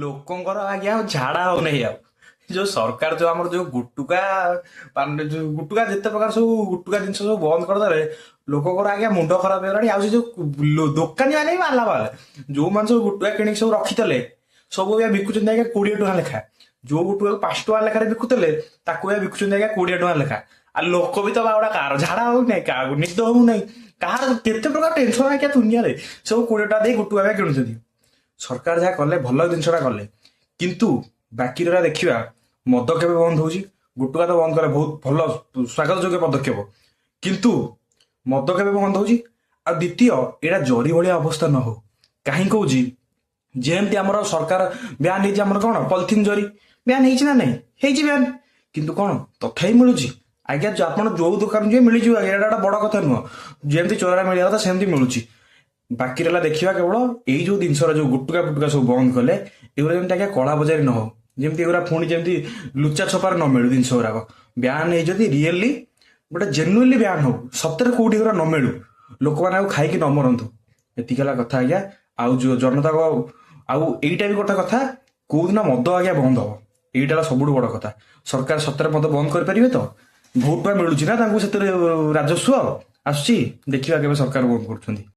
ଲୋକଙ୍କର ଆଜ୍ଞା ଆଉ ଝାଡା ହଉନାହିଁ ଆଉ ଯୋଉ ସରକାର ଯୋଉ ଆମର ଯୋଉ ଗୁଟୁକା ଯୋଉ ଗୁଟୁକା ଯେତେ ପ୍ରକାର ସବୁ ଗୁଟୁକା ଜିନିଷ ସବୁ ବନ୍ଦ କରିଦେଲେ ଲୋକଙ୍କର ଆଜ୍ଞା ମୁଣ୍ଡ ଖରାପ ହେଇଗଲାଣି। ଆଉ ସେ ଯୋଉ ଦୋକାନୀ ମାନେ ବି ମାଲା ମାଲ ଯୋଉମାନେ ସବୁ ଗୁଟୁକା କିଣିକି ସବୁ ରଖିଥିଲେ ସବୁ ଆଜ୍ଞା ବିକୁଛନ୍ତି ଆଜ୍ଞା 20 ଟଙ୍କା ଲେଖା। ଯୋଉ ଗୁଟୁକା 5 ଟଙ୍କା ଲେଖାରେ ବିକୁଥିଲେ ତାକୁ ଆଜ୍ଞା ବିକୁଛନ୍ତି ଆଜ୍ଞା 20 ଟଙ୍କା ଲେଖା। ଆଉ ଲୋକ ବି ତ ବାଉଡା କାହାର ଝାଡା ହଉନାହିଁ, କାହାକୁ ନିଦ ହଉନାହିଁ, କାହାର କେତେ ପ୍ରକାର ଟେନସନ ଆଜ୍ଞା ଦୁନିଆରେ ସବୁ 20 ଟଙ୍କା ଦେଇ ଗୁଟୁକା ଆଜ୍ଞା କିଣୁଛନ୍ତି। ସରକାର ଯାହା କଲେ ଭଲ ଜିନିଷଟା କଲେ, କିନ୍ତୁ ବାକି ରହିଲା ଦେଖିବା ମଦ କେବେ ବନ୍ଦ ହଉଛି। ଗୁଟୁକା ତ ବନ୍ଦ କଲେ ବହୁତ ଭଲ ସ୍ୱାଗତ ଯୋଗ୍ୟ ପଦକ୍ଷେପ, କିନ୍ତୁ ମଦ କେବେ ବନ୍ଦ ହଉଛି? ଆଉ ଦ୍ୱିତୀୟ, ଏଇଟା ଜରି ଭଳିଆ ଅବସ୍ଥା ନ ହଉ। କାହିଁ କହୁଛି, ଯେମିତି ଆମର ସରକାର ବ୍ୟାନ୍ ହେଇଛି ଆମର କଣ ପଲିଥିନ ଜରି ବ୍ୟାନ୍ ହେଇଛି ନା ନାହିଁ, ହେଇଛି ବ୍ୟାନ୍, କିନ୍ତୁ କଣ ତଥାପି ମିଳୁଛି ଆଜ୍ଞା। ଆପଣ ଯୋଉ ଦୋକାନ ଯିବେ ମିଳିଯିବ ଆଜ୍ଞା, ଏଇଟା ଗୋଟେ ବଡ କଥା ନୁହଁ। ଯେମିତି ଚୋରା ମିଳିବା କଥା ସେମିତି ମିଳୁଛି। ବାକି ରହିଲା ଦେଖିବା କେବଳ ଏଇ ଯୋଉ ଜିନିଷର ଯୋଉ ଗୁଟୁକା ଫୁଟୁକା ସବୁ ବନ୍ଦ କଲେ ଏଗୁରା ଯେମିତି ଆଜ୍ଞା କଳା ବଜାରୀ ନ ହଉ, ଯେମିତି ଏଗୁରା ପୁଣି ଯେମିତି ଲୁଚା ଛପାରେ ନ ମିଳୁ ଜିନିଷ ଗୁରାକ। ବ୍ୟାନ୍ ହେଇଛନ୍ତି ରିଏଲି ଗୋଟେ ଜେନୁଇନଲି ବ୍ୟାନ୍ ହଉ, ସତରେ କୋଉଠି ଏଗୁରା ନ ମିଳୁ, ଲୋକମାନେ ଆଉ ଖାଇକି ନ ମରନ୍ତୁ। ଏତିକି ହେଲା କଥା ଆଜ୍ଞା। ଆଉ ଯୋଉ ଜନତା ଆଉ ଏଇଟା ବି ଗୋଟେ କଥା, କୋଉଦିନ ମଦ ଆଜ୍ଞା ବନ୍ଦ ହବ, ଏଇଟା ହେଲା ସବୁଠୁ ବଡ କଥା। ସରକାର ସତରେ ମଦ ବନ୍ଦ କରିପାରିବେ ତ? ଭୋଟ ବା ମିଳୁଛି ନା ତାଙ୍କୁ, ସେଥିରେ ରାଜସ୍ୱ ଆସୁଛି। ଦେଖିବା କେବେ ସରକାର ବନ୍ଦ କରୁଛନ୍ତି।